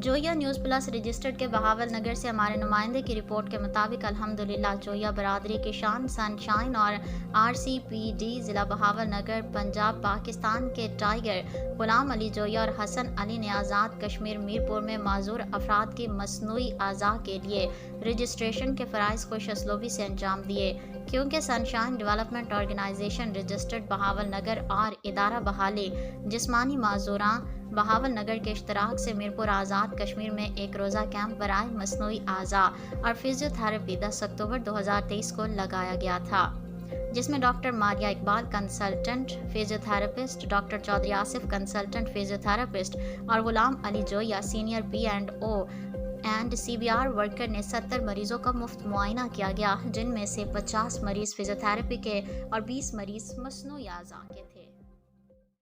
Zoya news plus registered के बहावल नगर से हमारे नुमाइंदे की रिपोर्ट के मुताबिक अल्हम्दुलिल्लाह जोया बरादरी के शान सनशाइन और RCPD ज़िला बहावल नगर पंजाब पाकिस्तान के टाइगर गुलाम अली जोया और हसन अली ने आज़ाद कश्मीर मीरपुर में माजूर अफराद की मसनूई अज़ा के लिए रजिस्ट्रेशन के फ़राइज़ को शसलोबी से अंजाम दिए, क्योंकि sunshine development organization registered Bahawalnagar और इदारा बहाली जिस्मानी माजूरा बहावल नगर के इश्तराक से मीरपुर आज़ाद कश्मीर में एक रोज़ा कैंप बराए मसनूई आज़ा और फिजियोथेरेपी 10 अक्टूबर 2023 को लगाया गया था, जिसमें doctor Maria Iqbal consultant physiotherapist, doctor Chaudhry Asif consultant physiotherapist और Ghulam Ali Zoya senior P&O and CBR worker ने 70 मरीजों का मुफ्त मुआयना किया गया, जिनमें से 50 मरीज फिजियोथेरेपी के और 20 मरीज मसनूई आज़ा के थे।